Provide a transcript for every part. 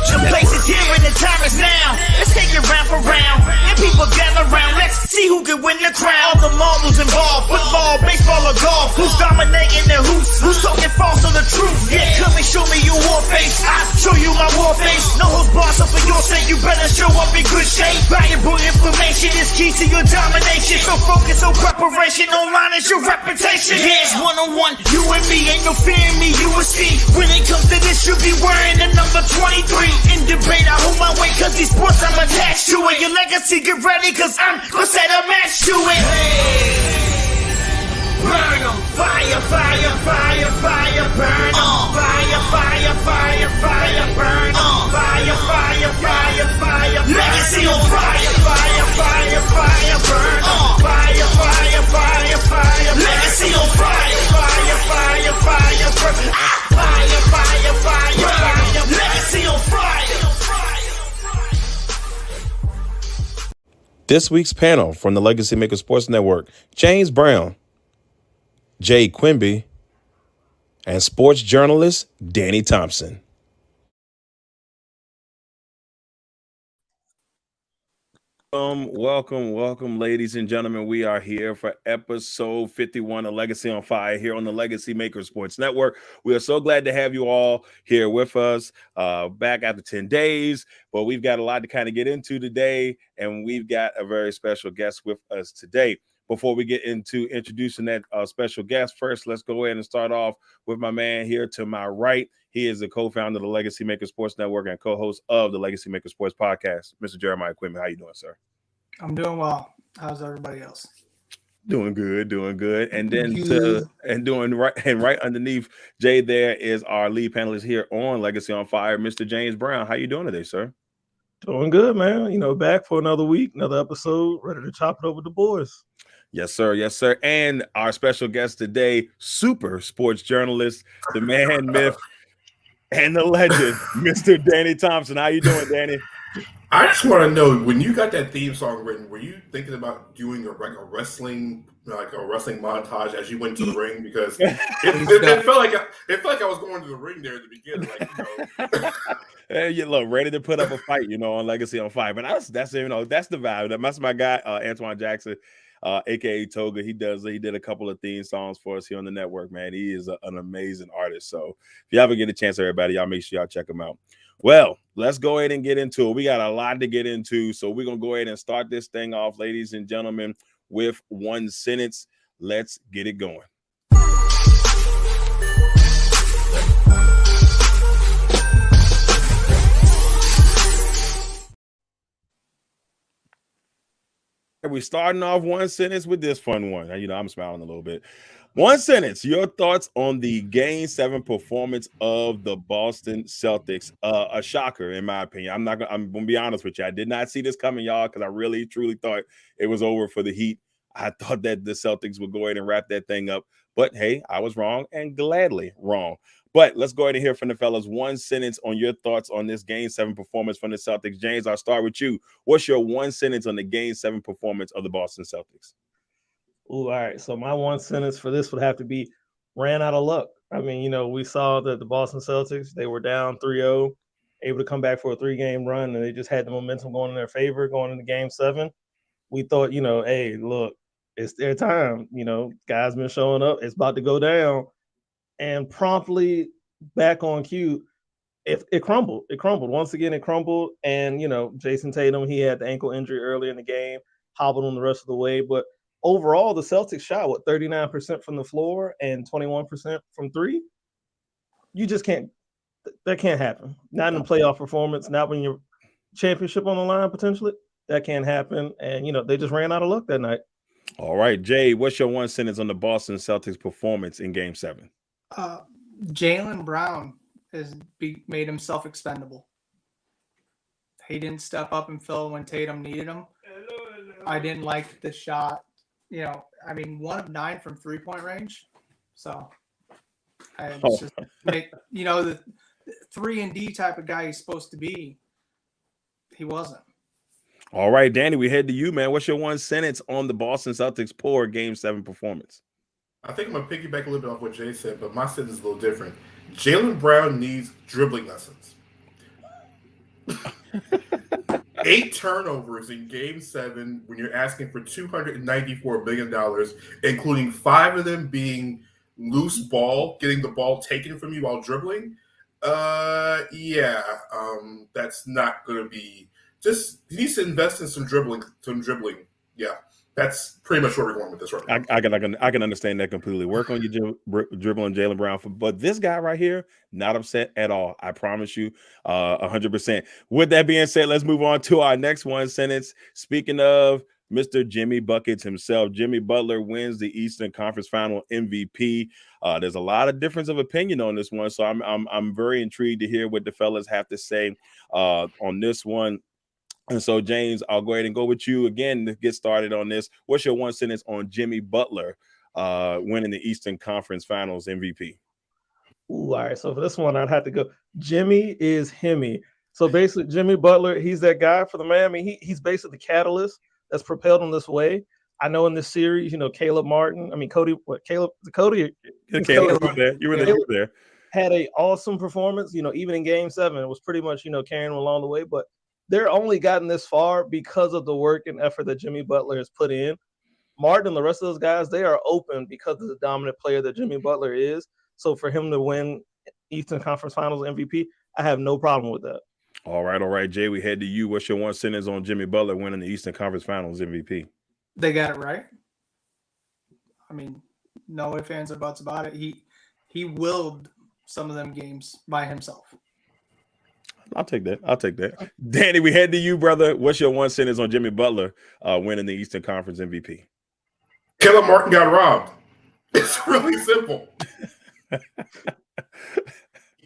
The place is here and the time is now. Let's take it round for round. And people gather round. Let's see who can win the crown. All the marbles involved. Football, baseball, or golf. Who's dominating the hoops? Who's talking false or the truth? Yeah, come and show me your war face. I'll show you my war face. No holds barred, so for your sake, you better show up in good shape. Valuable information is key to your domination. So focus on preparation. Online is your reputation. Yeah, it's one-on-one. You and me, ain't no fear in me. You will see. When it comes to this, you'll be wearing the number 23. In debate, I hold my weight, cause these sports I'm attached to it. Your legacy, get ready, cause I'm gonna set a match to it. Hey, burn 'em. Fire, fire, fire, fire, burn 'em. Fire, fire, fire, fire, burn 'em. Fire, fire, fire, fire, legacy on fire. Fire, fire, fire, burn 'em. Fire, fire, fire, fire, legacy on fire. Fire, fire, fire, burn 'em. Fire, fire, fire, fire, legacy on fire. This week's panel from the Legacy Maker Sports Network, James Brown, Jay Quimby, and sports journalist Danny Thompson. Welcome, ladies and gentlemen. We are here for episode 51 of Legacy on Fire here on the Legacy Maker Sports Network. We are so glad to have you all here with us back after 10 days, but we've got a lot to kind of get into today, and we've got a very special guest with us today. Before we get into introducing that special guest, first, let's go ahead and start off with my man here to my right. He is the co-founder of the Legacy Maker Sports Network and co-host of the Legacy Maker Sports Podcast, Mr. Jeremiah Quimby. How you doing, sir? I'm doing well. How's everybody else? Doing good. And then right underneath Jay there is our lead panelist here on Legacy on Fire, Mr. James Brown. How you doing today, sir? Doing good, man. You know, back for another week, another episode, ready to chop it over the boys. Yes, sir. And our special guest today, super sports journalist, the man, myth, and the legend, Mr. Danny Thompson. How you doing, Danny? I just want to know, when you got that theme song written, were you thinking about doing a wrestling montage as you went to the ring? Because it felt like I was going to the ring there at the beginning, Hey, you look ready to put up a fight, on Legacy on Fire. But that's the vibe. That's my guy, Antoine Jackson, aka Toga. He did a couple of theme songs for us here on the network, man. He is an amazing artist. So if you ever get a chance, everybody, y'all make sure y'all check him out. Well, let's go ahead and get into it. We got a lot to get into, so we're gonna go ahead and start this thing off, ladies and gentlemen, with one sentence. Let's get it going. We're starting off one sentence with this fun one. I'm smiling a little bit. One sentence, your thoughts on the Game 7 performance of the Boston Celtics. A shocker, in my opinion. I'm gonna be honest with you. I did not see this coming, y'all, because I really, truly thought it was over for the Heat. I thought that the Celtics would go ahead and wrap that thing up. But hey, I was wrong, and gladly wrong. But let's go ahead and hear from the fellas. One sentence on your thoughts on this Game 7 performance from the Celtics. James, I'll start with you. What's your one sentence on the Game 7 performance of the Boston Celtics? Ooh, all right. So my one sentence for this would have to be ran out of luck. I mean, we saw that the Boston Celtics, they were down 3-0, able to come back for a 3-game run, and they just had the momentum going in their favor going into Game 7. We thought, hey, look, it's their time. Guys been showing up. It's about to go down. And promptly back on cue, it crumbled. It crumbled. Once again, it crumbled. And, Jason Tatum, he had the ankle injury early in the game, hobbled on the rest of the way. But overall, the Celtics shot, 39% from the floor and 21% from three? You just can't – that can't happen. Not in a playoff performance, not when you're championship on the line potentially. That can't happen. And, they just ran out of luck that night. All right, Jay, what's your one sentence on the Boston Celtics performance in Game 7? Jaylen Brown has made himself expendable. He didn't step up and fill when Tatum needed him. I didn't like the shot. 1 of 9 from 3-point range. So just the 3-and-D type of guy he's supposed to be. He wasn't. All right, Danny, we head to you, man. What's your one sentence on the Boston Celtics' poor Game 7 performance? I think I'm going to piggyback a little bit off what Jay said, but my sentence is a little different. Jaylen Brown needs dribbling lessons. 8 turnovers in Game 7 when you're asking for $294 million, including 5 of them being loose ball, getting the ball taken from you while dribbling. That's not going to be. Just he needs to invest in some dribbling. Yeah, that's pretty much where we're going with this right now. I can understand that completely. Work on your dribbling, Jaylen Brown. But this guy right here, not upset at all. I promise you, 100%. With that being said, let's move on to our next one sentence. Speaking of Mr. Jimmy Buckets himself, Jimmy Butler wins the Eastern Conference Final MVP. There's a lot of difference of opinion on this one, so I'm very intrigued to hear what the fellas have to say on this one. And so, James, I'll go ahead and go with you again to get started on this. What's your one sentence on Jimmy Butler winning the Eastern Conference Finals MVP? Ooh, all right. So for this one, I'd have to go. Jimmy is Himmy. So basically, Jimmy Butler, he's that guy for the Miami. He's basically the catalyst that's propelled him this way. I know in this series, Caleb Martin. I mean, Cody. What? Caleb? Cody? Caleb was there. You were there. Had an awesome performance. Even in Game 7, it was pretty much carrying him along the way, but they're only gotten this far because of the work and effort that Jimmy Butler has put in. Martin and the rest of those guys, they are open because of the dominant player that Jimmy Butler is. So for him to win Eastern Conference Finals MVP, I have no problem with that. All right, Jay, we head to you. What's your one sentence on Jimmy Butler winning the Eastern Conference Finals MVP? They got it right. I mean, no ifs, ands, or buts about it. He willed some of them games by himself. I'll take that. Danny, we head to you, brother. What's your one sentence on Jimmy Butler winning the Eastern Conference MVP? Caleb Martin got robbed. It's really simple.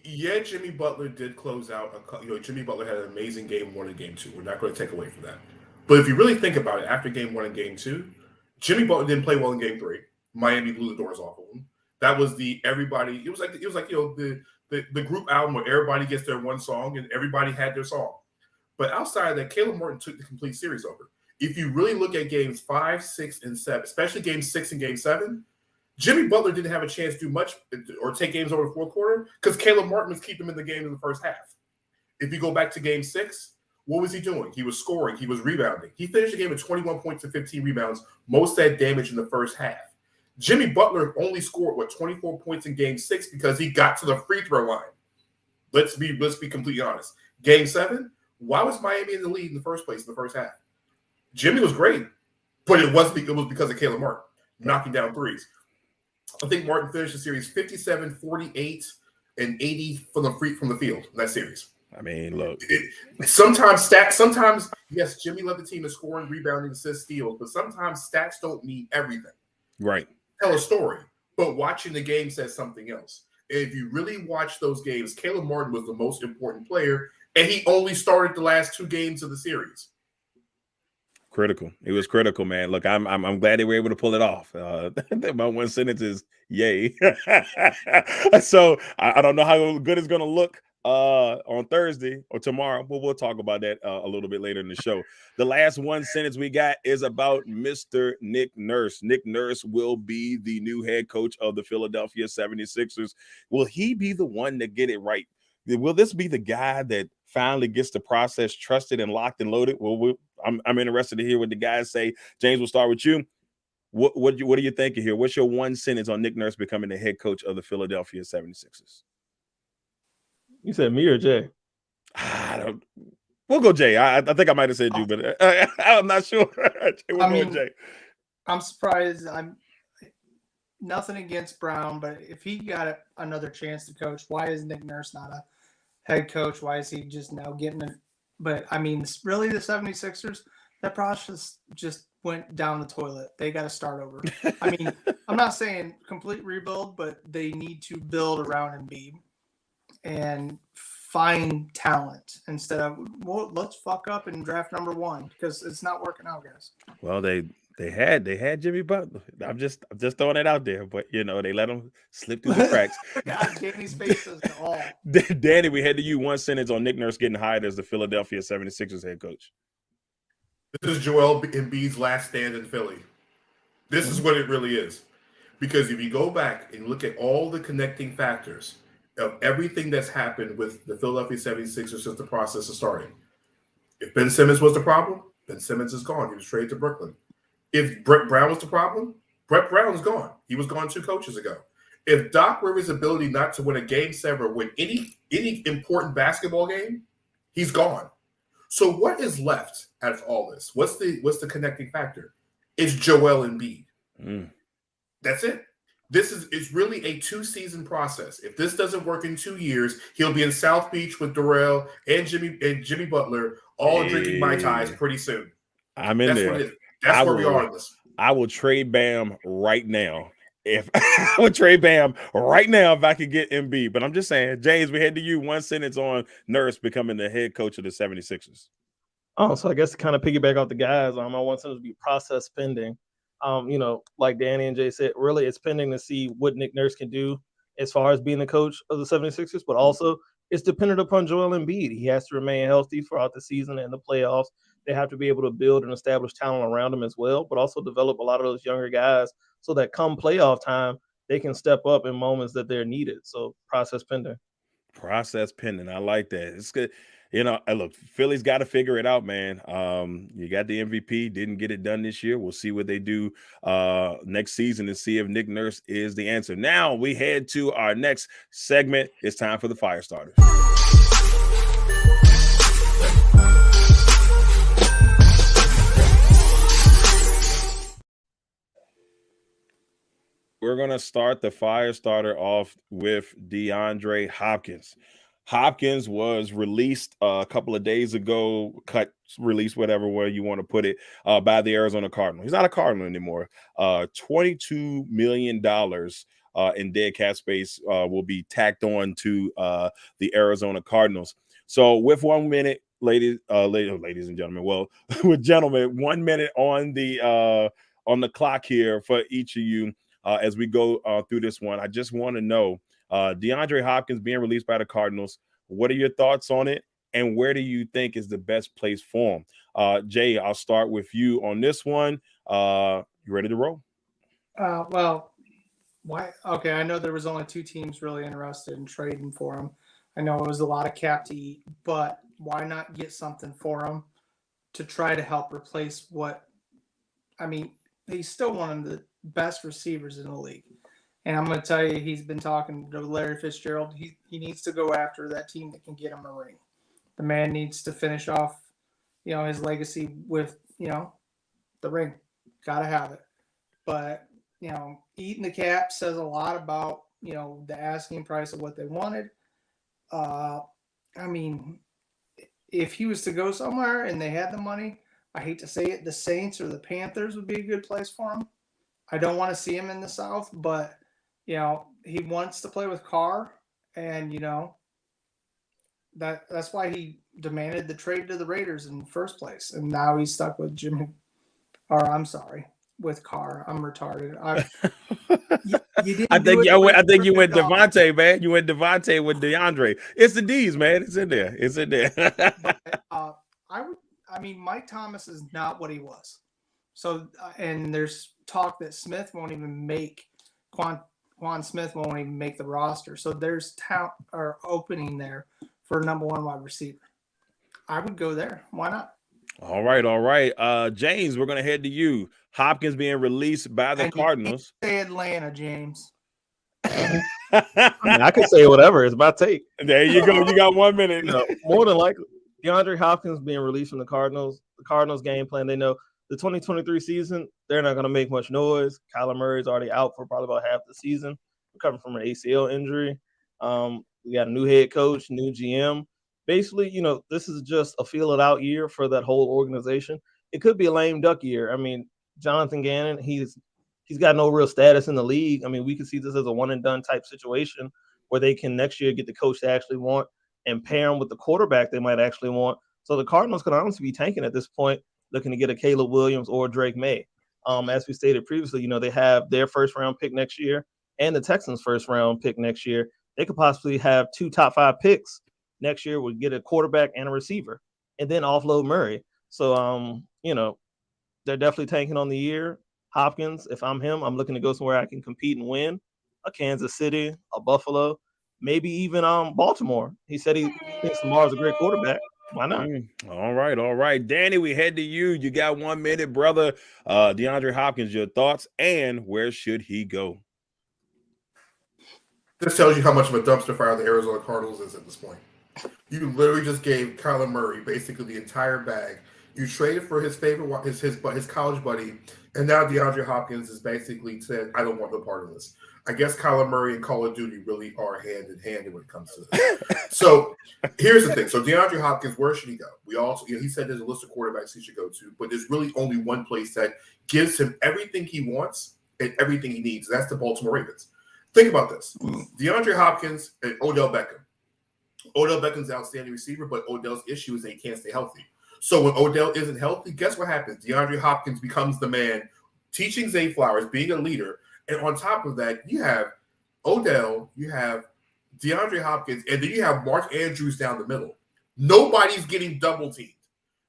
Yeah, Jimmy Butler did close out. Jimmy Butler had an amazing Game 1 and Game 2. We're not going to take away from that. But if you really think about it, after Game 1 and Game 2, Jimmy Butler didn't play well in Game 3. Miami blew the doors off of him. That was the everybody. It was like the group album where everybody gets their one song and everybody had their song. But outside of that, Caleb Martin took the complete series over. If you really look at games 5, 6, and 7, especially game 6 and game 7, Jimmy Butler didn't have a chance to do much or take games over the fourth quarter because Caleb Martin was keeping him in the game in the first half. If you go back to game 6, what was he doing? He was scoring. He was rebounding. He finished the game with 21 points and 15 rebounds, most of that damage in the first half. Jimmy Butler only scored 24 points in Game 6 because he got to the free throw line. Let's be completely honest. Game 7, why was Miami in the lead in the first place in the first half? Jimmy was great, but it was because of Caleb Martin knocking down threes. I think Martin finished the series 57, 48, and 80 from the field in that series. I mean, look. Sometimes, yes, Jimmy led the team in scoring, rebounding, assists, steals, but sometimes stats don't mean everything. Right. Tell a story, but watching the game says something else. And if you really watch those games, Caleb Martin was the most important player, and he only started the last 2 games of the series. Critical. It was critical, man. Look, I'm glad they were able to pull it off. My one sentence is yay. So I don't know how good it's going to look on Thursday or tomorrow, but we'll talk about that a little bit later in the show. The last one sentence we got is about Mr. Nick Nurse. Nick Nurse will be the new head coach of the Philadelphia 76ers. Will he be the one to get it right? Will this be the guy that finally gets the process trusted and locked and loaded? Well, I'm interested to hear what the guys say. James, we'll start with you. What are you thinking here? What's your one sentence on Nick Nurse becoming the head coach of the Philadelphia 76ers? You said me or Jay? We'll go Jay. I think I might have said you, but I'm not sure. Jay. I'm surprised. I'm nothing against Brown, but if he got another chance to coach, why is Nick Nurse not a head coach? Why is he just now getting it? But I mean, really, the 76ers, that process just went down the toilet. They got to start over. I mean, I'm not saying complete rebuild, but they need to build around Embiid and find talent instead of, well, let's fuck up and draft number 1 because it's not working out, guys. Well, they had Jimmy Butler. I'm just throwing it out there, but they let him slip through the cracks. God, Danny's face is all. Danny, we head to you. One sentence on Nick Nurse getting hired as the Philadelphia 76ers head coach. This is Joel Embiid's last stand in Philly. This is what it really is. Because if you go back and look at all the connecting factors, of everything that's happened with the Philadelphia 76ers since the process of starting. If Ben Simmons was the problem, Ben Simmons is gone. He was traded to Brooklyn. If Brett Brown was the problem, Brett Brown is gone. He was gone 2 coaches ago. If Doc Rivers' ability not to win a game 7 or win any important basketball game, he's gone. So what is left out of all this? What's the connecting factor? It's Joel Embiid. That's it. It's really a 2-season process. If this doesn't work in 2 years, he'll be in South Beach with Darrell and Jimmy Butler, all drinking Mai Tais pretty soon. I'm in there. That's where we are in this. I will trade Bam right now. If I would trade Bam right now if I could get Embiid. But I'm just saying, James, we head to you. 1 sentence on Nurse becoming the head coach of the 76ers. Oh, so I guess to kind of piggyback off the guys, my 1 sentence would be process spending. Like Danny and Jay said, really it's pending to see what Nick Nurse can do as far as being the coach of the 76ers, but also it's dependent upon Joel Embiid. He has to remain healthy throughout the season and the playoffs. They have to be able to build and establish talent around him as well, but also develop a lot of those younger guys so that come playoff time, they can step up in moments that they're needed. So process pending. Process pending. I like that. It's good. Look, Philly's got to figure it out, man. You got the MVP, didn't get it done this year. We'll see what they do next season and see if Nick Nurse is the answer. Now we head to our next segment. It's time for the fire starters. We're going to start the fire starter off with DeAndre Hopkins. Hopkins was released a couple of days ago, released, whatever way you want to put it, by the Arizona Cardinals. He's not a Cardinal anymore. $22 million in dead cap space will be tacked on to the Arizona Cardinals. So with 1 minute, ladies and gentlemen, with gentlemen, 1 minute on the clock here for each of you as we go through this one. I just want to know, DeAndre Hopkins being released by the Cardinals, what are your thoughts on it, and where do you think is the best place for him? Jay, I'll start with you on this one. You ready to roll? Why? Okay, I know there was only 2 teams really interested in trading for him. I know it was a lot of cap to eat, but why not get something for him to try to help replace he's still one of the best receivers in the league. And I'm going to tell you, he's been talking to Larry Fitzgerald. He needs to go after that team that can get him a ring. The man needs to finish off, his legacy with, the ring. Got to have it. But, eating the cap says a lot about, the asking price of what they wanted. If he was to go somewhere and they had the money, I hate to say it, the Saints or the Panthers would be a good place for him. I don't want to see him in the South, but he wants to play with Carr, and that's why he demanded the trade to the Raiders in the first place, and now he's stuck with with Carr. I'm retarded. I think you went Devontae, man. You went Devontae with DeAndre. It's the D's, man. It's in there. Mike Thomas is not what he was. So, and there's talk that Smith won't even make Quan Smith won't even make the roster. So there's talent or opening there for number 1 wide receiver. I would go there. Why not? All right. James, we're going to head to you. Hopkins being released by the Cardinals. Say Atlanta, James. I can say whatever. It's my take. There you go. You got 1 minute. More than likely, DeAndre Hopkins being released from the Cardinals game plan, they know the 2023 season, they're not going to make much noise. Kyler Murray's already out for probably about half the season, recovering from an ACL injury. We got a new head coach, new GM. Basically, this is just a feel it out year for that whole organization. It could be a lame duck year. Jonathan Gannon, he's got no real status in the league. We could see this as a one and done type situation where they can next year get the coach they actually want and pair him with the quarterback they might actually want. So the Cardinals could honestly be tanking at this point, looking to get a Caleb Williams or Drake May. As we stated previously, they have their first round pick next year and the Texans' first round pick next year. They could possibly have 2 top 5 picks next year, would get a quarterback and a receiver and then offload Murray. So, they're definitely tanking on the year. Hopkins, if I'm him, I'm looking to go somewhere I can compete and win. A Kansas City, a Buffalo. maybe even Baltimore. He said he thinks Lamar's a great quarterback. Why not? All right. Danny, we head to you. You got 1 minute, brother. DeAndre Hopkins, your thoughts, and where should he go? This tells you how much of a dumpster fire the Arizona Cardinals is at this point. You literally just gave Kyler Murray basically the entire bag. You traded for his favorite, his college buddy, and now DeAndre Hopkins is basically said, "I don't want no part of this." I guess Kyler Murray and Call of Duty really are hand in hand when it comes to this. So here's the thing: so DeAndre Hopkins, where should he go? We also, he said there's a list of quarterbacks he should go to, but there's really only one place that gives him everything he wants and everything he needs. That's the Baltimore Ravens. Think about this: DeAndre Hopkins and Odell Beckham. Odell Beckham's an outstanding receiver, but Odell's issue is that he can't stay healthy. So when Odell isn't healthy, guess what happens? DeAndre Hopkins becomes the man, teaching Zay Flowers, being a leader. And on top of that, you have Odell, you have DeAndre Hopkins, and then you have Mark Andrews down the middle. Nobody's getting double teamed.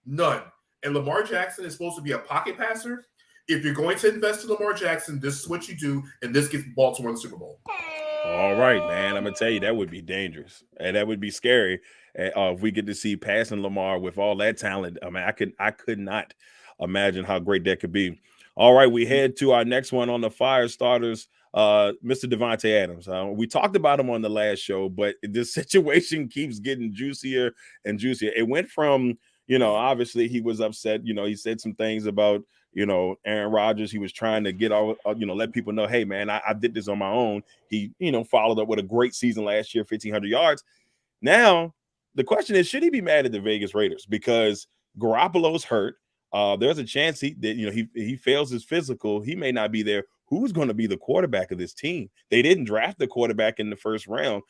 None. And Lamar Jackson is supposed to be a pocket passer. If you're going to invest in Lamar Jackson, this is what you do, and this gets Baltimore in the Super Bowl. All right, man. I'm gonna tell you that would be dangerous, and that would be scary if we get to see passing Lamar with all that talent. I mean, I could not imagine how great that could be. All right, we head to our next one on the fire starters, Mr. Davante Adams. We talked about him on the last show, but this situation keeps getting juicier and juicier. It went from, obviously he was upset. He said some things about, Aaron Rodgers. He was trying to get all, let people know, hey, man, I did this on my own. He, followed up with a great season last year, 1,500 yards. Now, the question is, should he be mad at the Vegas Raiders? Because Garoppolo's hurt. There's a chance he fails his physical. He may not be there. Who's going to be the quarterback of this team? They didn't draft the quarterback in the first round.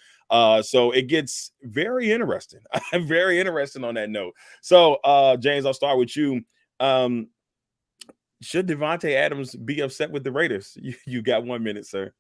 So it gets very interesting. Very interesting on that note. So, James, I'll start with you. Should Davante Adams be upset with the Raiders? You got 1 minute, sir.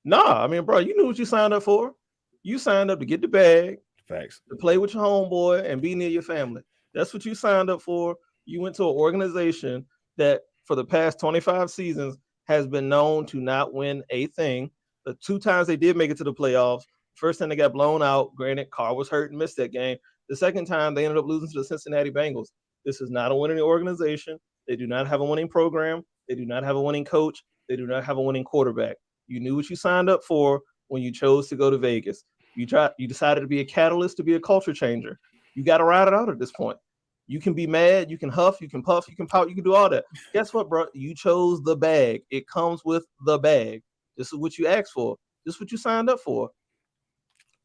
Nah, I mean, bro, you knew what you signed up for. You signed up to get the bag. Facts. To play with your homeboy and be near your family. That's what you signed up for. You went to an organization that for the past 25 seasons has been known to not win a thing. The 2 times they did make it to the playoffs, first time they got blown out. Granted, Carr was hurt and missed that game. The second time they ended up losing to the Cincinnati Bengals. This is not a winning organization. They do not have a winning program. They do not have a winning coach. They do not have a winning quarterback. You knew what you signed up for when you chose to go to Vegas. You decided to be a catalyst, to be a culture changer. You got to ride it out at this point. You can be mad, you can huff, you can puff, you can pout, you can do all that. Guess what, bro? You chose the bag. It comes with the bag. This is what you asked for. This is what you signed up for.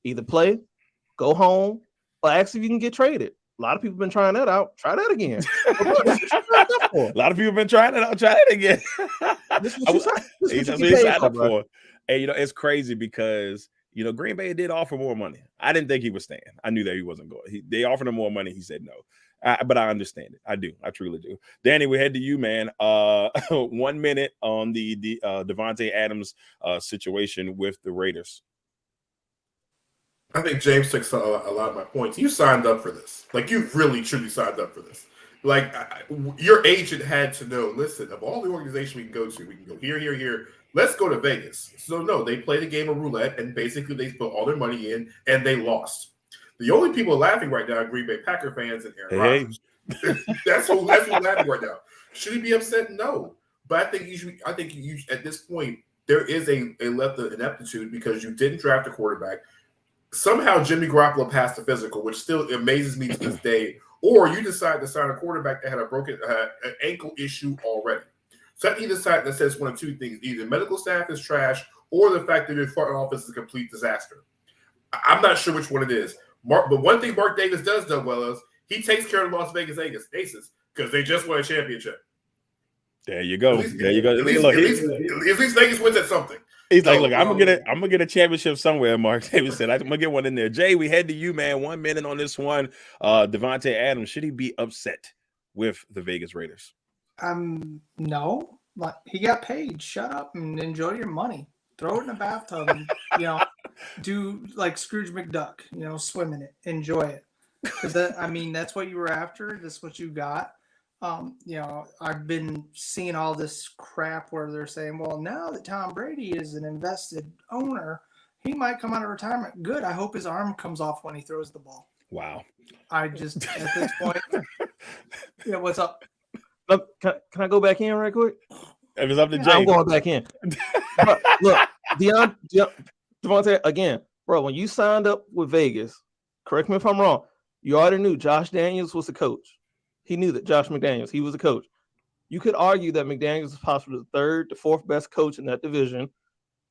Either play, go home, or ask if you can get traded. A lot of people have been trying that out. Try that again. A lot of people have been trying it out. Try it again. This is what you signed up for. Hey, it's crazy because Green Bay did offer more money. I didn't think he was staying. I knew that he wasn't going. They offered him more money. He said no. But I understand it. I do. I truly do. Danny, we head to you, man. 1 minute on the Davante Adams situation with the Raiders. I think James took a lot of my points. You signed up for this. Like, you really, truly signed up for this. Like, your agent had to know, listen, of all the organizations we can go to, we can go here. Let's go to Vegas. So, no, they played a game of roulette, and basically they put all their money in, and they lost. The only people laughing right now are Green Bay Packer fans and Aaron Rodgers. That's who's laughing right now. Should he be upset? No. But I think you at this point, there is an ineptitude because you didn't draft a quarterback. Somehow Jimmy Garoppolo passed the physical, which still amazes me to this day. Or you decide to sign a quarterback that had a broken an ankle issue already. So that either side that says one of two things: either medical staff is trash, or the fact that your front office is a complete disaster. I'm not sure which one it is. But one thing Mark Davis does know well is he takes care of the Las Vegas Aces because they just won a championship. There you go. At least Vegas wins at something. He's like, look, I'm gonna get a championship somewhere. Mark Davis said, I'm gonna get one in there. Jay, we head to you, man. 1 minute on this one. Davante Adams, should he be upset with the Vegas Raiders? No. He got paid. Shut up and enjoy your money. Throw it in the bathtub and do like Scrooge McDuck. Swim in it. Enjoy it. Because that's what you were after. That's what you got. I've been seeing all this crap where they're saying, well, now that Tom Brady is an invested owner, he might come out of retirement. Good. I hope his arm comes off when he throws the ball. Wow. I just, at this point, yeah, what's up? Look, can I go back in right quick? If it's up to Jay. I'm going back in. But look, Devontae, again, bro, when you signed up with Vegas, correct me if I'm wrong, you already knew Josh Daniels was the coach. He knew that Josh McDaniels, he was the coach. You could argue that McDaniels is possibly the third to fourth best coach in that division,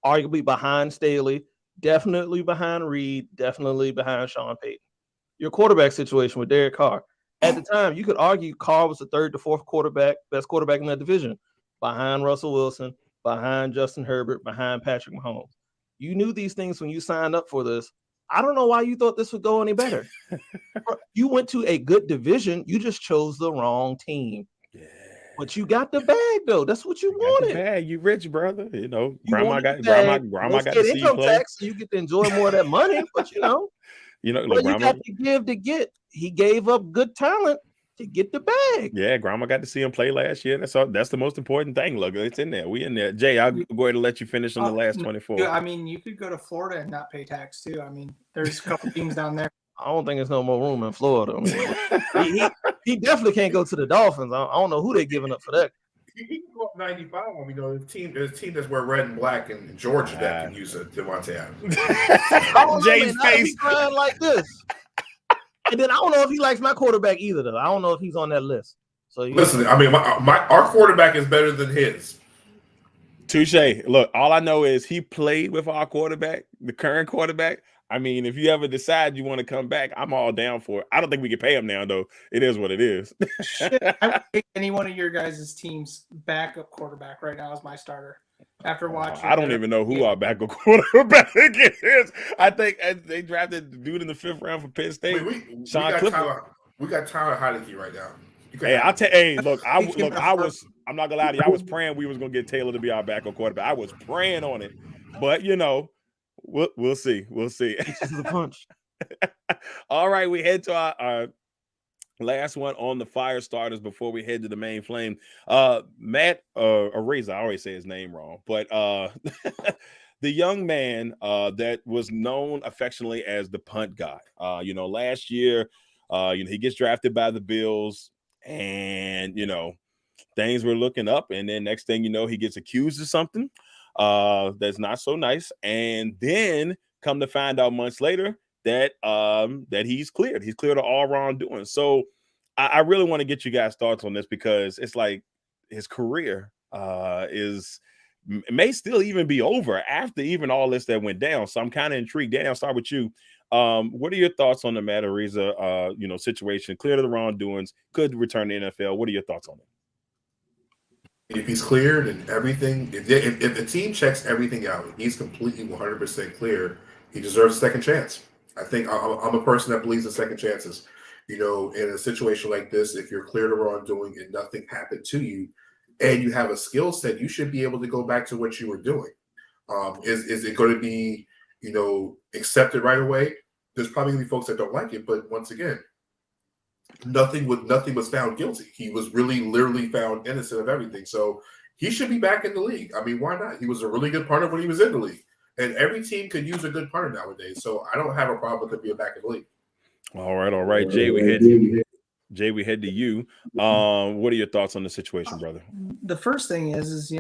arguably behind Staley, definitely behind Reed, definitely behind Sean Payton. Your quarterback situation with Derek Carr. At the time, you could argue Carr was the third to fourth best quarterback in that division, behind Russell Wilson, behind Justin Herbert, behind Patrick Mahomes. You knew these things when you signed up for this. I don't know why you thought this would go any better. You went to a good division. You just chose the wrong team. Yeah. But you got the bag, though. That's what you wanted. Bag. You rich, brother. You know, You grandma got to see you play. Tax, so you get to enjoy more of that money. But look, you got to give to get. He gave up good talent to get the bag. Yeah, grandma got to see him play last year. That's the most important thing. Look, it's in there. We in there. Jay, I'll go ahead and let you finish on the last 24. Yeah, I mean, you could go to Florida and not pay tax too. I mean, there's a couple teams down there. I don't think there's no more room in Florida. I mean, he definitely can't go to the Dolphins. I don't know who they're giving up for that. He can go up 95. I mean, there's a team that's wear red and black in Georgia that can use it. Devontae Adams. Jay's face crying like this. And then I don't know if he likes my quarterback either, though. I don't know if he's on that list. So listen, I mean, our quarterback is better than his. Touche. Look, all I know is he played with our quarterback, the current quarterback. I mean, if you ever decide you want to come back, I'm all down for it. I don't think we can pay him now, though. It is what it is. Shit, I would take any one of your guys' team's backup quarterback right now as my starter. After watching, I don't even know who our backup quarterback is. I think they drafted the dude in the 5th round for Penn State. Sean Clifford. We got Tyler Heineke right now. Look, I'm not gonna lie to you. I was praying we was gonna get Taylor to be our backup quarterback. I was praying on it, but we'll see. We'll see. The punch. All right, we head to our last one on the fire starters before we head to the main flame. Matt Araiza, I always say his name wrong, but the young man that was known affectionately as the punt guy. Last year, he gets drafted by the Bills, and things were looking up, and then next thing you know, he gets accused of something that's not so nice, and then come to find out months later that he's cleared. He's cleared of all wrongdoing. So I really want to get you guys' thoughts on this, because it's like his career may still even be over after even all this that went down. So I'm kind of intrigued. Danny, I'll start with you. What are your thoughts on the Matt Araiza situation? Cleared of the wrongdoings, could return to the NFL. What are your thoughts on it? If he's cleared and everything, if the team checks everything out, he's completely 100% clear, he deserves a second chance. I think I'm a person that believes in second chances. In a situation like this, if you're cleared of wrongdoing and nothing happened to you, and you have a skill set, you should be able to go back to what you were doing. Is it going to be, accepted right away? There's probably going to be folks that don't like it, but once again, nothing was found guilty. He was literally found innocent of everything. So he should be back in the league. I mean, why not? He was a really good punter when he was in the league, and every team could use a good punter nowadays. So I don't have a problem with him being back in the league. All right, Jay, we head to you. What are your thoughts on the situation, brother? The first thing is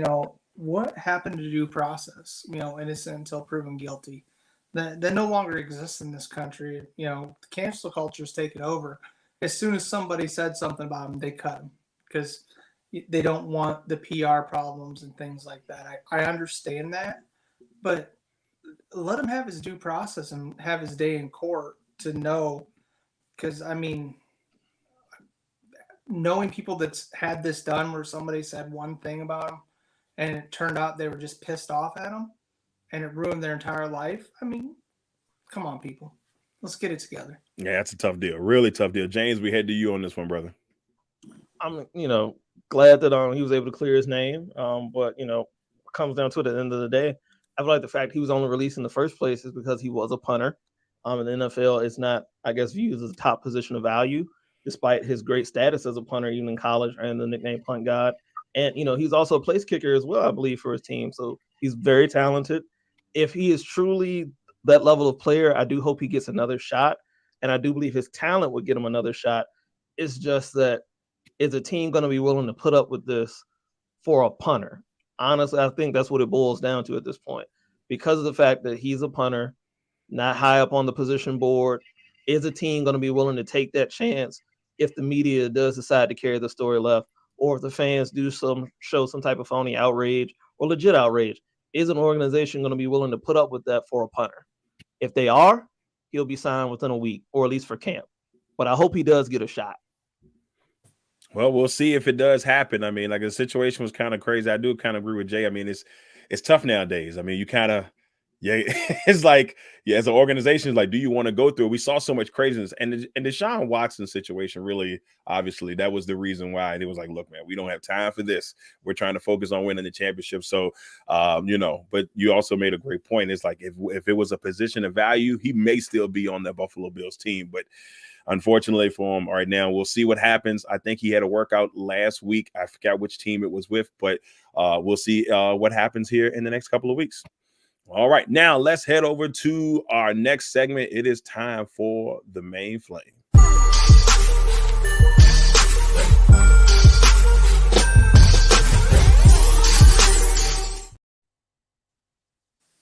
what happened to due process? Innocent until proven guilty. That no longer exists in this country. The cancel culture is taking over. As soon as somebody said something about him, they cut him because they don't want the PR problems and things like that. I understand that, but let him have his due process and have his day in court to know. Because, I mean, knowing people that's had this done where somebody said one thing about him and it turned out they were just pissed off at him and it ruined their entire life. I mean, come on, people. Let's get it together. Yeah, that's a tough deal. Really tough deal. James, we head to you on this one, brother. I'm, glad that he was able to clear his name. But, it comes down to it at the end of the day. I feel like the fact he was only released in the first place is because he was a punter. In the NFL, it's not, I guess, viewed as a top position of value, despite his great status as a punter, even in college, and the nickname Punt God. And, he's also a place kicker as well, I believe, for his team. So he's very talented. If he is truly that level of player. I do hope he gets another shot, and I do believe his talent would get him another shot. It's just that, is a team going to be willing to put up with this for a punter? Honestly, I think that's what it boils down to at this point, because of the fact that he's a punter, not high up on the position board. Is a team going to be willing to take that chance if the media does decide to carry the story left, or if the fans do show some type of phony outrage or legit outrage? Is an organization going to be willing to put up with that for a punter? If they are, he'll be signed within a week, or at least for camp. But I hope he does get a shot. Well, we'll see if it does happen. I mean, like, the situation was kind of crazy. I do kind of agree with Jay. I mean, it's tough nowadays. I mean, you kind of, yeah, it's like, yeah, as an organization, like, do you want to go through it? We saw so much craziness, and the Deshaun Watson situation, really, obviously, that was the reason why. And it was like, look, man, we don't have time for this. We're trying to focus on winning the championship. So, but you also made a great point. It's like, if it was a position of value, he may still be on that Buffalo Bills team, but unfortunately for him, right now, we'll see what happens. I think he had a workout last week. I forgot which team it was with, but we'll see what happens here in the next couple of weeks. All right, now let's head over to our next segment. It is time for the main flame.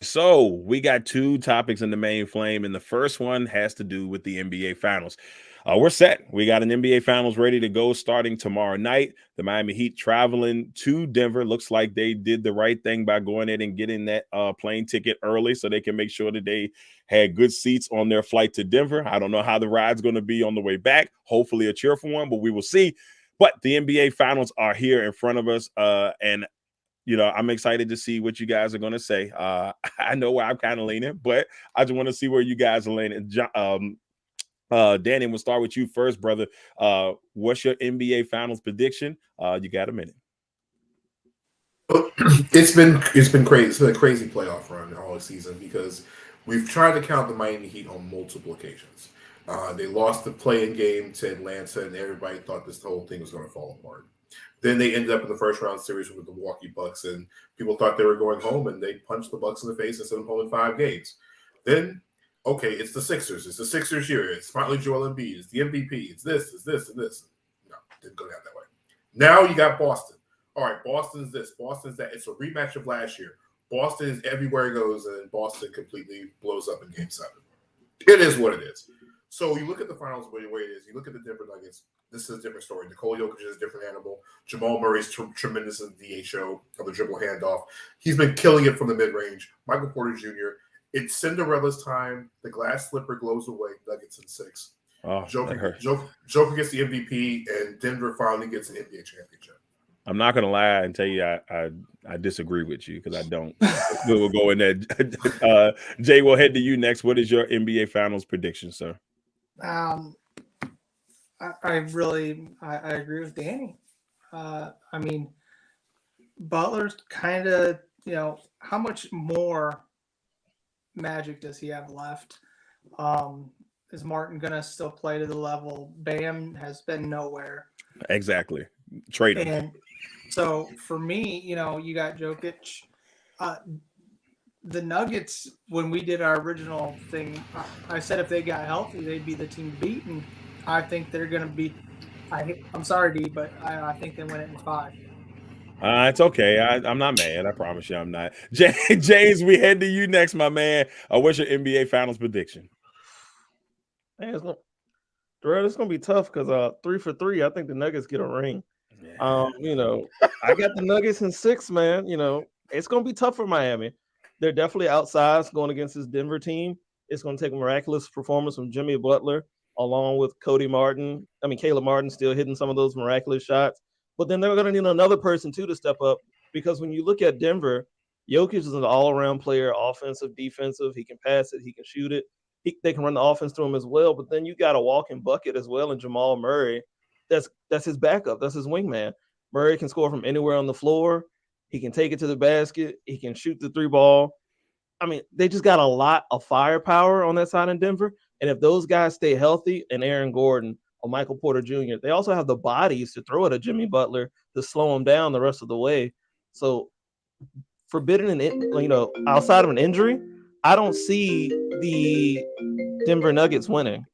So we got two topics in the main flame, and the first one has to do with the NBA Finals. We're set. We got an NBA Finals ready to go starting tomorrow night. The Miami Heat traveling to Denver. Looks like they did the right thing by going in and getting that plane ticket early so they can make sure that they had good seats on their flight to Denver. I don't know how the ride's going to be on the way back. Hopefully a cheerful one, but we will see. But the NBA Finals are here in front of us, and I'm excited to see what you guys are going to say. I know where I'm kind of leaning, but I just want to see where you guys are leaning. Danny, we'll start with you first, brother. What's your NBA Finals prediction? You got a minute. It's been crazy. It's been a crazy playoff run all season because we've tried to count the Miami Heat on multiple occasions. They lost the play-in game to Atlanta, and everybody thought this whole thing was going to fall apart. Then they ended up in the first round series with the Milwaukee Bucks, and people thought they were going home, and they punched the Bucks in the face and sent them home in 5 games. Then, okay, it's the Sixers. It's the Sixers year. It's finally Joel Embiid. It's the MVP. It's this, and this. No, didn't go down that way. Now you got Boston. All right, Boston's this. Boston's that. It's a rematch of last year. Boston is everywhere it goes, and Boston completely blows up in Game 7. It is what it is. So you look at the finals the way it is. You look at the Denver Nuggets. This is a different story. Nikola Jokic is a different animal. Jamal Murray's tremendous in the DHO of the dribble handoff. He's been killing it from the mid-range. Michael Porter Jr. It's Cinderella's time. The glass slipper glows away. Nuggets in 6. Joker gets the MVP, and Denver finally gets an NBA championship. I'm not gonna lie and tell you I disagree with you because I don't. We'll go in there. Jay, we'll head to you next. What is your NBA Finals prediction, sir? I agree with Danny. I mean, Butler's kind of, how much more magic does he have left? Is Martin going to still play to the level? Bam has been nowhere. Exactly. Trade him. And so for me, you got Jokic. The Nuggets, when we did our original thing, I said if they got healthy, they'd be the team to beat. And I think they're going to be – I'm sorry, D, but I think they win it in 5. It's okay. I'm not mad. I promise you I'm not. James, we head to you next, my man. What's your NBA Finals prediction? Man, Darrell, it's going to be tough because 3 for 3, I think the Nuggets get a ring. Yeah. I got the Nuggets in 6, man. It's going to be tough for Miami. They're definitely outsized going against this Denver team. It's going to take a miraculous performance from Jimmy Butler, along with Caleb Martin still hitting some of those miraculous shots. But then they're going to need another person, too, to step up. Because when you look at Denver, Jokic is an all-around player, offensive, defensive. He can pass it. He can shoot it. They can run the offense through him as well. But then you got a walking bucket as well in Jamal Murray. That's his backup. That's his wingman. Murray can score from anywhere on the floor. He can take it to the basket. He can shoot the 3 ball. I mean, they just got a lot of firepower on that side in Denver. And if those guys stay healthy, and Aaron Gordon or Michael Porter Jr., they also have the bodies to throw it at Jimmy Butler to slow him down the rest of the way. So, outside of an injury, I don't see the Denver Nuggets winning.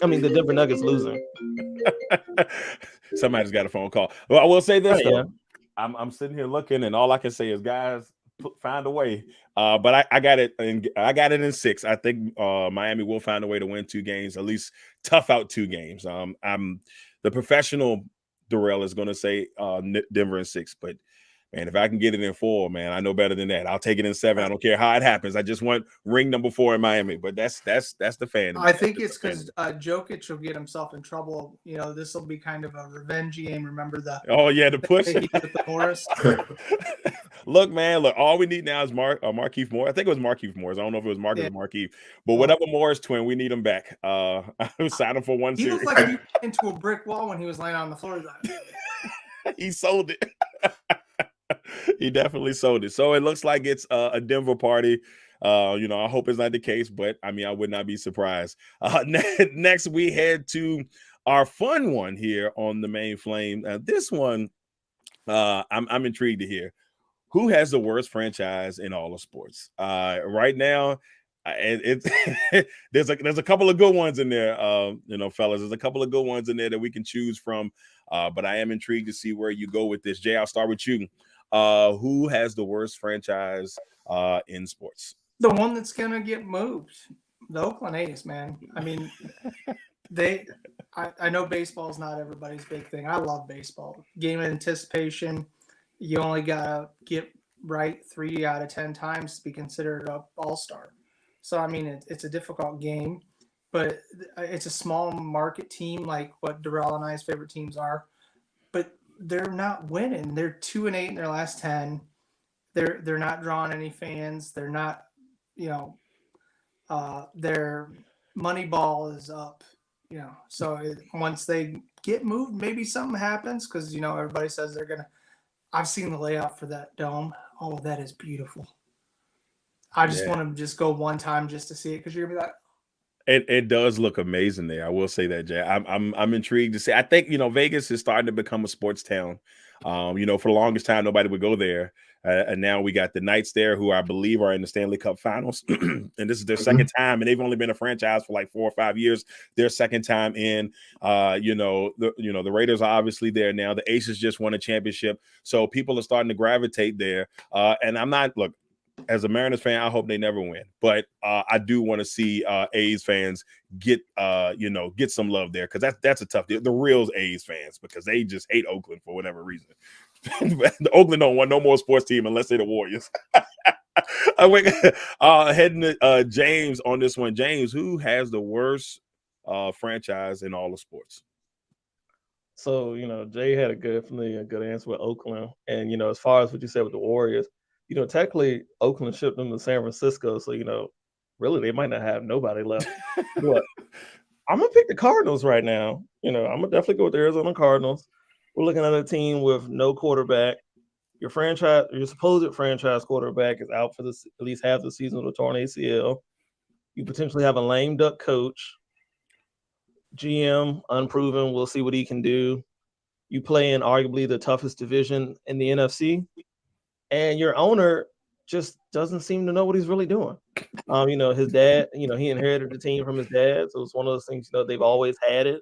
I mean, the Denver Nuggets losing. Somebody's got a phone call. Well, I will say this Oh, though. yeah. I'm sitting here looking, and all I can say is, guys, find a way. But I got it, and I got it in 6. I think Miami will find a way to win 2 games, at least tough out 2 games. I'm the professional Darrell is going to say Denver in 6, but man, if I can get it in 4, man, I know better than that. I'll take it in 7. I don't care how it happens. I just want ring number 4 in Miami. But that's the fan. I think it's because Jokic will get himself in trouble. You know, this will be kind of a revenge game. Remember the the push with the Morris? Look, man, all we need now is Markieff Morris. I think it was Markieff Morris. I don't know if it was Marcus or Markieff, but whatever Morris twin, we need him back. I was signing for 1 He series. looked like he went into a brick wall when he was laying on the floor. He sold it. He definitely sold it. So it looks like it's a Denver party. I hope it's not the case, but I mean, I would not be surprised. Next, we head to our fun one here on the Main Flame. This one, I'm intrigued to hear. Who has the worst franchise in all of sports? Right now, there's a couple of good ones in there, fellas. There's a couple of good ones in there that we can choose from. But I am intrigued to see where you go with this. Jay, I'll start with you. Who has the worst franchise in sports? The one that's gonna get moved, the Oakland A's, man. I mean, I know baseball is not everybody's big thing. I love baseball. Game of anticipation. You only gotta get right 3 out of 10 times to be considered an all-star. So I mean, it's a difficult game, but it's a small market team like what Darrell and I's favorite teams are. But they're not winning. They're 2-8 in their last 10. They're not drawing any fans. They're not, their money ball is up. So once they get moved, maybe something happens because everybody says they're gonna. I've seen the layout for that dome. Oh, that is beautiful. I just want to just go one time just to see it because you're gonna be like. It does look amazing there. I will say that, Jay. I'm intrigued to see. I think Vegas is starting to become a sports town. For the longest time nobody would go there, and now we got the Knights there, who I believe are in the Stanley Cup Finals, and this is their second time, and they've only been a franchise for like 4 or 5 years. Their second time in. The Raiders are obviously there now. The Aces just won a championship, so people are starting to gravitate there. And I'm not as a Mariners fan, I hope they never win, but I do want to see A's fans get some love there because that's a tough deal. The real A's fans, because they just hate Oakland for whatever reason. The Oakland don't want no more sports team unless they're the Warriors. Heading to James on this one. James, who has the worst franchise in all of sports? So Jay had a good answer with Oakland, and as far as what you said with the Warriors. Technically, Oakland shipped them to San Francisco, so really they might not have nobody left. But I'm gonna pick the Cardinals right now. I'm gonna definitely go with the Arizona Cardinals. We're looking at a team with no quarterback. Your supposed franchise quarterback is out for at least half the season with a torn ACL. You potentially have a lame duck coach. GM unproven. We'll see what he can do. You play in arguably the toughest division in the NFC. And your owner just doesn't seem to know what he's really doing. His dad, he inherited the team from his dad. So it's one of those things, they've always had it.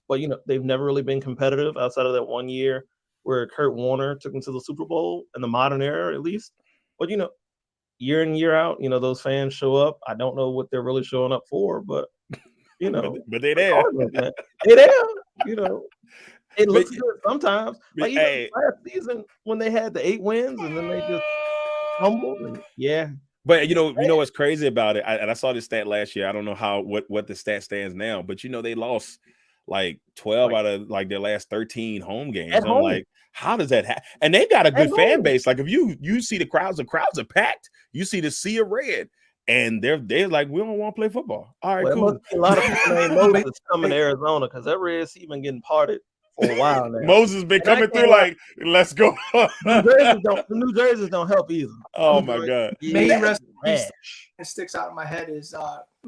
But, they've never really been competitive outside of that 1 year where Kurt Warner took them to the Super Bowl in the modern era, at least. But, year in, year out, those fans show up. I don't know what they're really showing up for, but, but they're there. They're there, It looks good sometimes. Like even last season when they had the 8 wins and then they just humbled. But what's crazy about it? I saw this stat last year. I don't know what the stat stands now, but they lost like 12 out of like their last 13 home games. I'm like, how does that happen? And they've got a good fan base. Like if you see the crowds are packed. You see the sea of red. And they're like, we don't want to play football. All right, cool. A lot of people named Moses coming to Arizona because that Red Sea been getting parted for a while now. Moses been coming through like, let's go. The New Jerseys don't help either. Oh my God. It sticks out in my head is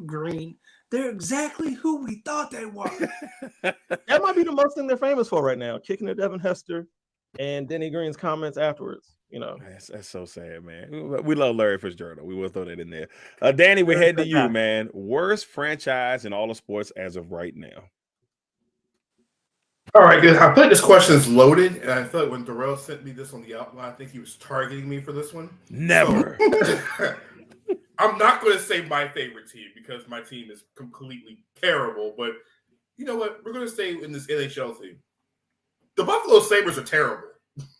green. They're exactly who we thought they were. That might be the most thing they're famous for right now. Kicking at Devin Hester and Denny Green's comments afterwards. You know, That's so sad, man. We love Larry Fitzgerald. We will throw that in there. Danny, we head to you, man. Worst franchise in all of sports as of right now. All right, good. I feel like this question is loaded, and I feel like when Darrell sent me this on the outline, I think he was targeting me for this one. Never. So, I'm not going to say my favorite team because my team is completely terrible, but you know what? We're going to stay in this NHL thing. The Buffalo Sabres are terrible.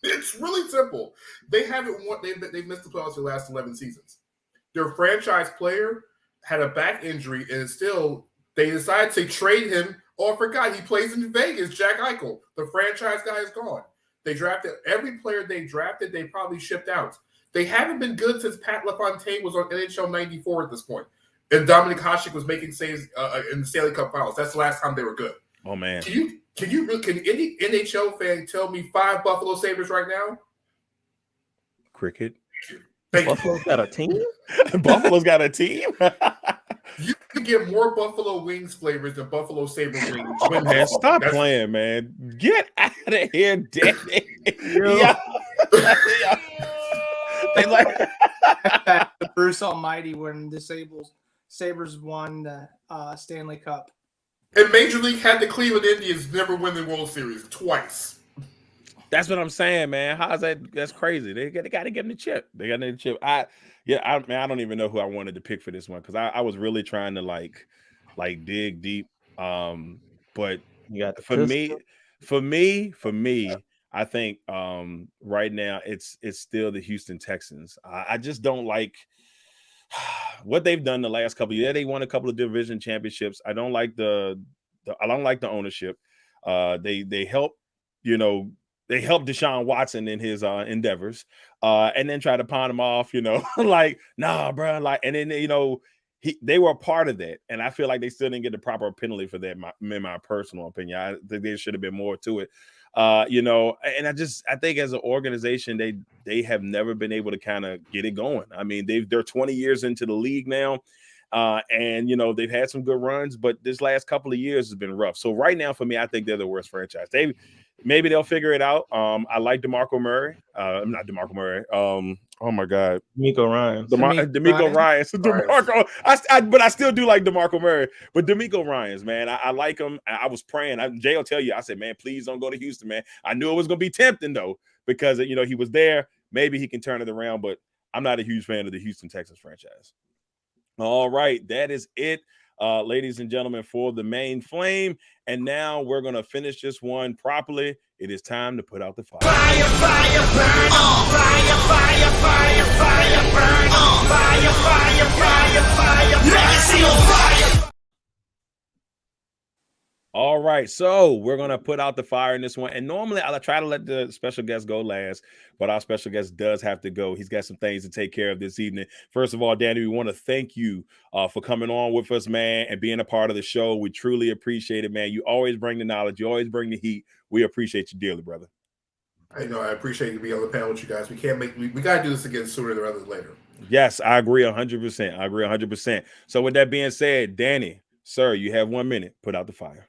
It's really simple. They haven't won. They've missed the playoffs for the last 11 seasons. Their franchise player had a back injury, and still they decided to trade him. Oh, I forgot he plays in Vegas. Jack Eichel, the franchise guy, is gone. They drafted every player they drafted. They probably shipped out. They haven't been good since Pat LaFontaine was on NHL 94 at this point, and Dominic Hasek was making saves in the Stanley Cup Finals. That's the last time they were good. Oh man. Can any NHL fan tell me 5 Buffalo Sabres right now? Cricket. Buffalo's got a team? Buffalo's got a team? You can get more Buffalo Wings flavors than Buffalo Sabre wings. Oh, man, stop playing, man. Get out of here, Danny. Yeah. They like the Bruce Almighty when the Sabres won the Stanley Cup. And Major League had the Cleveland Indians never win the World Series twice. That's what I'm saying, man. How's that? That's crazy. They got to get in the chip. They got in the chip. I don't even know who I wanted to pick for this one because I was really trying to like dig deep. But You got for me, I think right now it's still the Houston Texans. I just don't like what they've done the last couple of years. They won a couple of division championships. I don't like the ownership. They help, they helped Deshaun Watson in his endeavors, and then try to pawn him off, like, nah, bro, like, and then they were a part of that, and I feel like they still didn't get the proper penalty for that. In my personal opinion, I think there should have been more to it, and I think as an organization, they have never been able to kind of get it going. I mean, they're 20 years into the league now. And they've had some good runs, but this last couple of years has been rough. So right now, for me, I think they're the worst franchise. Maybe they'll figure it out. I like DeMarco Murray. Not DeMarco Murray. Oh my God, DeMeco Ryans. DeMeco Ryans. DeMarco. But I still do like DeMarco Murray. But DeMeco Ryans, man, I like him. I was praying. Jay will tell you. I said, man, please don't go to Houston, man. I knew it was going to be tempting though because he was there. Maybe he can turn it around. But I'm not a huge fan of the Houston Texans franchise. All right, that is it, ladies and gentlemen, for the main flame. And now we're going to finish this one properly. It is time to put out the fire. Fire, fire, burn on. Fire, fire, fire, fire, burn on. Fire, fire, fire, fire, legacy on fire. All right, so we're going to put out the fire in this one. And normally I try to let the special guest go last, but our special guest does have to go. He's got some things to take care of this evening. First of all, Danny, we want to thank you for coming on with us, man, and being a part of the show. We truly appreciate it, man. You always bring the knowledge. You always bring the heat. We appreciate you dearly, brother. I know. I appreciate you being on the panel with you guys. We got to do this again sooner rather than later. Yes, I agree 100%. I agree 100%. So with that being said, Danny, sir, you have 1 minute. Put out the fire.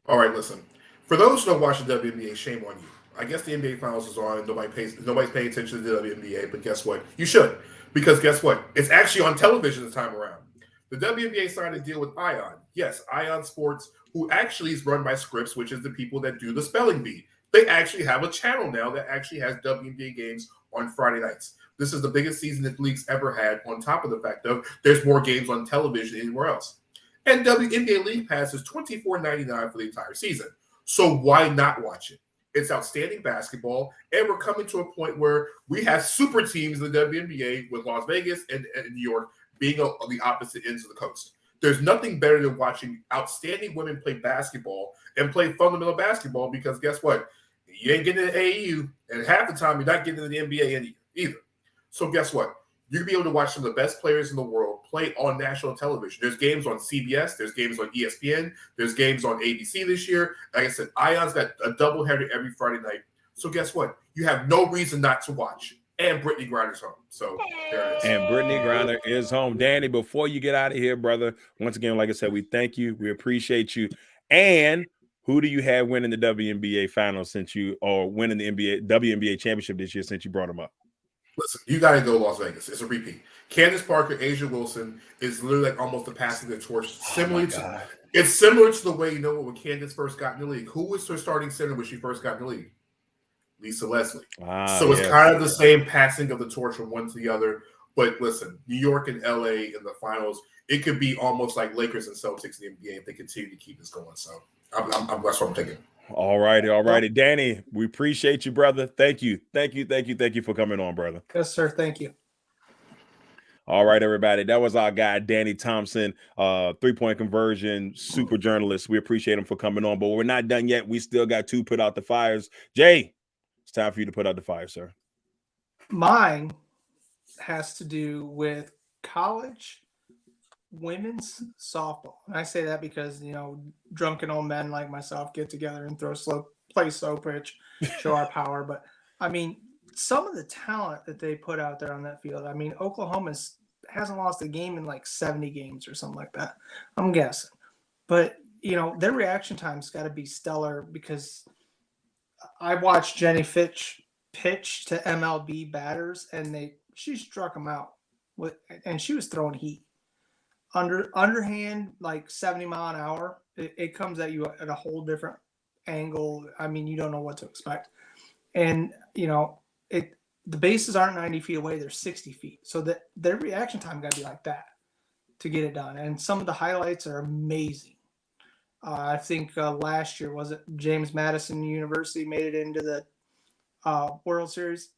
All right, listen. For those who don't watch the WNBA, shame on you. I guess the NBA Finals is on and nobody's paying attention to the WNBA, but guess what? You should. Because guess what? It's actually on television this time around. The WNBA signed a deal with Ion. Yes, Ion Sports, who actually is run by Scripps, which is the people that do the spelling bee. They actually have a channel now that actually has WNBA games on Friday nights. This is the biggest season that the league's ever had, on top of the fact of there's more games on television anywhere else. And WNBA League Pass is $24.99 for the entire season. So why not watch it? It's outstanding basketball, and we're coming to a point where we have super teams in the WNBA with Las Vegas and New York being on the opposite ends of the coast. There's nothing better than watching outstanding women play basketball and play fundamental basketball because guess what? You ain't getting to the AAU, and half the time you're not getting to the NBA either. So guess what? You'll be able to watch some of the best players in the world play on national television. There's games on CBS. There's games on ESPN. There's games on ABC this year. Like I said, Ion's got a doubleheader every Friday night. So guess what? You have no reason not to watch. And Brittany Griner's home. So there it is. And Brittany Griner is home. Danny, before you get out of here, brother, once again, like I said, we thank you. We appreciate you. And Who do you have winning the WNBA finals or winning the WNBA championship this year since you brought them up? Listen, you got to go Las Vegas. It's a repeat. Candace Parker, Asia Wilson is literally like almost the passing the torch. It's similar to the way, when Candace first got in the league. Who was her starting center when she first got in the league? Lisa Leslie. So it's kind of the same passing of the torch from one to the other. But listen, New York and LA in the finals, it could be almost like Lakers and Celtics in the NBA if they continue to keep this going. So that's what I'm thinking. All righty. Danny, we appreciate you, brother. Thank you for coming on, brother. Yes, sir. Thank you. All right, everybody. That was our guy, Danny Thompson, 3-point conversion, super journalist. We appreciate him for coming on, but we're not done yet. We still got to put out the fires. Jay, it's time for you to put out the fire, sir. Mine has to do with college women's softball. And I say that because, drunken old men like myself get together and play slow pitch, show our power. But, I mean, some of the talent that they put out there on that field. I mean, Oklahoma hasn't lost a game in like 70 games or something like that, I'm guessing. But, their reaction time's got to be stellar because I watched Jenny Fitch pitch to MLB batters and she struck them out and she was throwing heat. Underhand, like 70 mile an hour, it comes at you at a whole different angle. I mean, you don't know what to expect. And, the bases aren't 90 feet away, they're 60 feet. So that their reaction time got to be like that to get it done. And some of the highlights are amazing. I think last year, was it James Madison University made it into the World Series?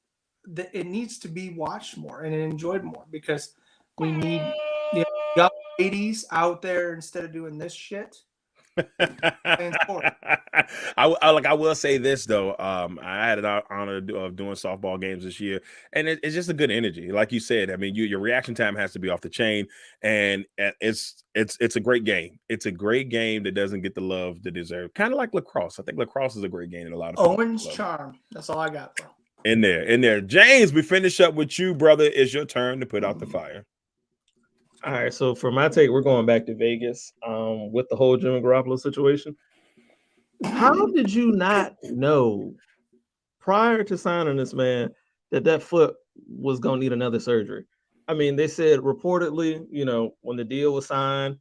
It needs to be watched more and enjoyed more because we need young ladies out there instead of doing this shit. I will say this though. I had an honor of doing softball games this year, and it's just a good energy. Like you said, I mean, your reaction time has to be off the chain, and it's a great game. It's a great game that doesn't get the love that deserves. Kind of like lacrosse. I think lacrosse is a great game in a lot of Owens charm. That's all I got, bro. In there. James, we finish up with you, brother. It's your turn to put out the fire. All right, so for my take, we're going back to Vegas with the whole Jimmy Garoppolo situation. How did you not know prior to signing this man that foot was going to need another surgery? I mean, they said reportedly, when the deal was signed,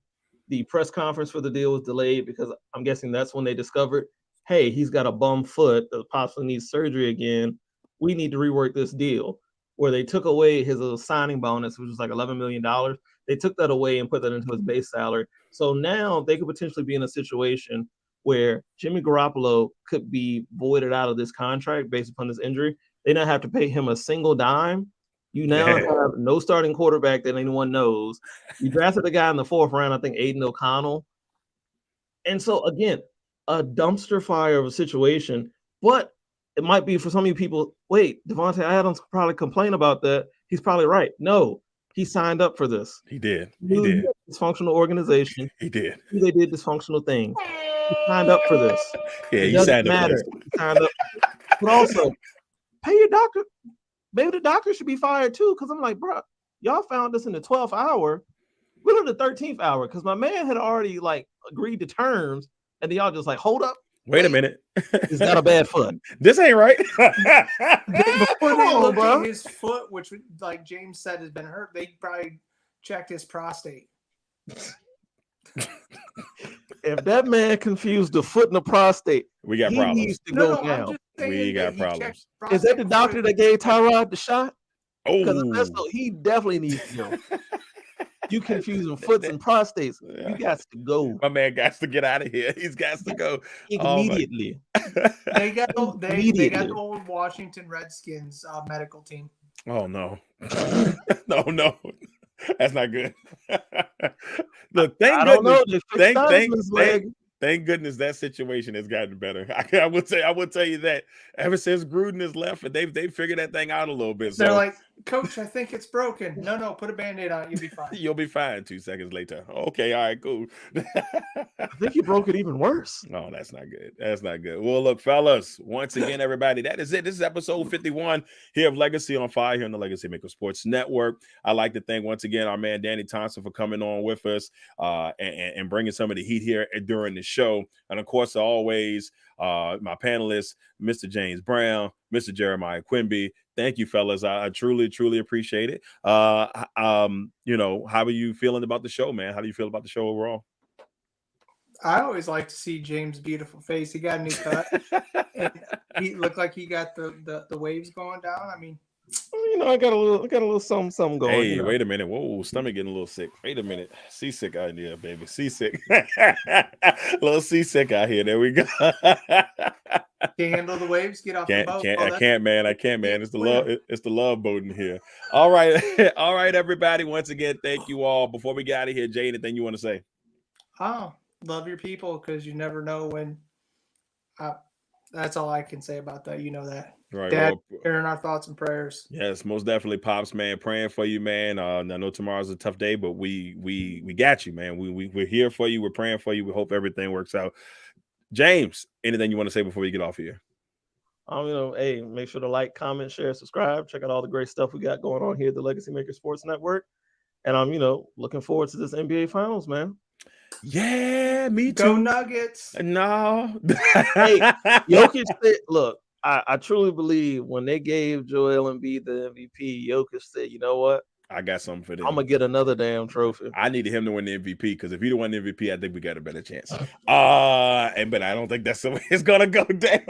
the press conference for the deal was delayed because I'm guessing that's when they discovered, hey, he's got a bum foot that possibly needs surgery again. We need to rework this deal. Where they took away his signing bonus, which was like $11 million. They took that away and put that into his base salary. So now they could potentially be in a situation where Jimmy Garoppolo could be voided out of this contract based upon this injury. They don't have to pay him a single dime. You now have no starting quarterback that anyone knows. You drafted a guy in the 4th round, I think Aiden O'Connell. And so, again, a dumpster fire of a situation. But it might be for some of you people, wait, Devontae Adams probably complain about that. He's probably right. No, he signed up for this. He did. Dysfunctional organization. He did. They did dysfunctional things. He signed up for this. Yeah, he signed up for this. He signed up. But also, pay your doctor. Maybe the doctor should be fired too, because I'm like, bro, y'all found this in the 12th hour. We're in the 13th hour because my man had already agreed to terms, and y'all just hold up. Wait a minute. He's got a bad foot. This ain't right. Before they looked at his foot, which, like James said, has been hurt, they probably checked his prostate. If that man confused the foot and the prostate, we got problems. Needs to go down. We got problems. Is that the doctor that gave Tyrod the shot? Oh, because he definitely needs to go. You confusing foots and prostates. Yeah. You got to go. My man got to get out of here. He's got to go immediately. They got the old Washington Redskins medical team. Oh no, no, that's not good. Look, thank goodness that situation has gotten better. I would tell you that ever since Gruden has left, and they've figured that thing out a little bit. They're so like, Coach, I think it's broken. No, put a Band-Aid on it. You'll be fine. You'll be fine 2 seconds later. Okay, all right, cool. I think you broke it even worse. No, that's not good. That's not good. Well, look, fellas, once again, everybody, that is it. This is episode 51 here of Legacy on Fire here on the Legacy Maker Sports Network. I'd like to thank once again our man Danny Thompson for coming on with us and bringing some of the heat here during the show. And of course, always, my panelists, Mr. James Brown, Mr. Jeremiah Quimby. Thank you, fellas. I truly, truly appreciate it. You know, how are you feeling about the show, man? How do you feel about the show overall? I always like to see James' beautiful face. He got a new cut, and he looked like he got the waves going down. I mean, You know, I got a little something going. Hey, you know. wait a minute. Whoa, stomach getting a little sick. Wait a minute. Seasick idea, baby. Seasick. Little seasick out here. There we go. can't handle the waves. Get off the boat. I can't, man. It's the love. It's the love boat in here. All right, all right, everybody. Once again, thank you all. Before we get out of here, Jay, anything you want to say? Oh, love your people because you never know when. That's all I can say about that. You know that. Right. Dad, Well, sharing our thoughts and prayers. yes, most definitely, Pops, man. Praying for you, man. I know tomorrow's a tough day, but we got you, man. We're here for you. We're praying for you. We hope everything works out. James, anything you want to say before we get off here? You know, hey, make sure to like, comment, share, subscribe. Check out all the great stuff we got going on here at the Legacy Maker Sports Network. And I'm, you know, looking forward to this NBA Finals, man. Yeah, me too. Go Nuggets. No. Hey, Jokic said, look, I truly believe when they gave Joel Embiid the MVP, Jokic said, you know what? I got something for them. I'm going to get another damn trophy. I needed him to win the MVP because if he won the MVP, I think we got a better chance. But I don't think that's the way it's gonna go down.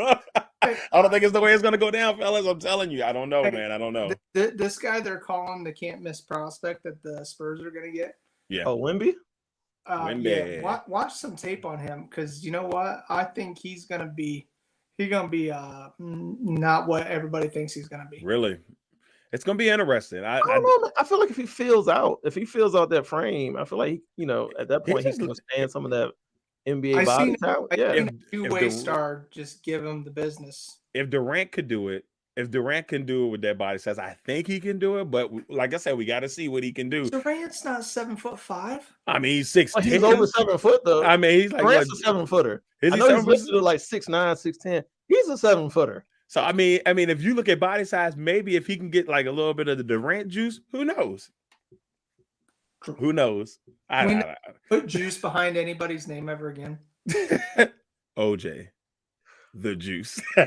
I don't think it's the way it's gonna go down, fellas. I'm telling you, I don't know, man. I don't know. This guy they're calling the can't miss prospect that the Spurs are gonna get. Yeah. Oh, Wemby? Wemby. Yeah, watch some tape on him because you know what? I think he's gonna be not what everybody thinks he's gonna be. Really? It's gonna be interesting. I don't know. I feel like if he fills out that frame, I feel like, you know, at that point he's gonna stand some of that NBA body talent. Yeah. If two-way star, just give him the business. If Durant could do it, if Durant can do it with that body size, I think he can do it. But like I said, we got to see what he can do. Durant's not 7'5". I mean, he's 6'10". Well, he's over 7 foot though. I mean, he's like Durant's a 7-footer. I know he's listed at like 6'9", 6'10". He's a 7-footer. So I mean, if you look at body size, maybe if he can get like a little bit of the Durant juice, who knows? Who knows? I put juice behind anybody's name ever again. OJ, the juice. He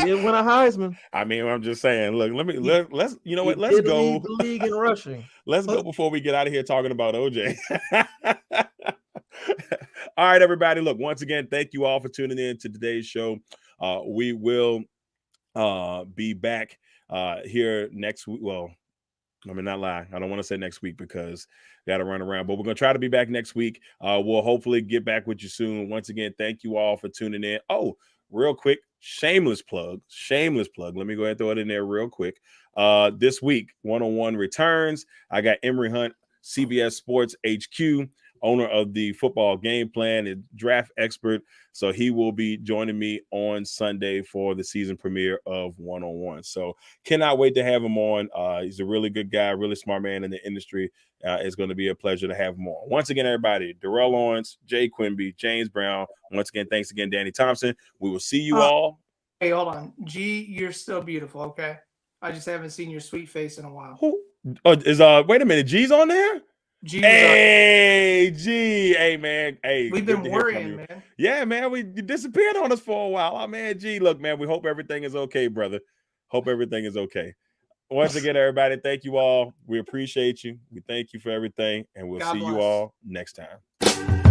did win a Heisman. I mean, I'm just saying. Look, let's you know what? Let's go. Lead the league in rushing. Let's go before we get out of here talking about OJ. All right, everybody. Look, once again, thank you all for tuning in to today's show. We will be back here next week. Well, I mean, not lie. I don't want to say next week because got to run around, but we're going to try to be back next week. We'll hopefully get back with you soon. Once again, thank you all for tuning in. Oh, real quick, shameless plug. Let me go ahead and throw it in there real quick. This week, 101 returns. I got Emory Hunt, CBS Sports HQ, owner of the Football Game Plan and draft expert. So he will be joining me on Sunday for the season premiere of 101. So cannot wait to have him on. He's a really good guy, really smart man in the industry. It's going to be a pleasure to have him on. Once again, everybody, Darrell Owens, Jay Quimby, James Brown. Once again, thanks again, Danny Thompson. We will see you all. Hey, hold on. G, you're still beautiful, okay? I just haven't seen your sweet face in a while. Who? Wait a minute, G's on there? G, G, hey man, hey, we've been worrying, man. Yeah, man, you disappeared on us for a while. Oh man, G, look, man, we hope everything is okay, brother. Hope everything is okay. Once again, everybody, thank you all. We appreciate you. We thank you for everything, and we'll see you all next time.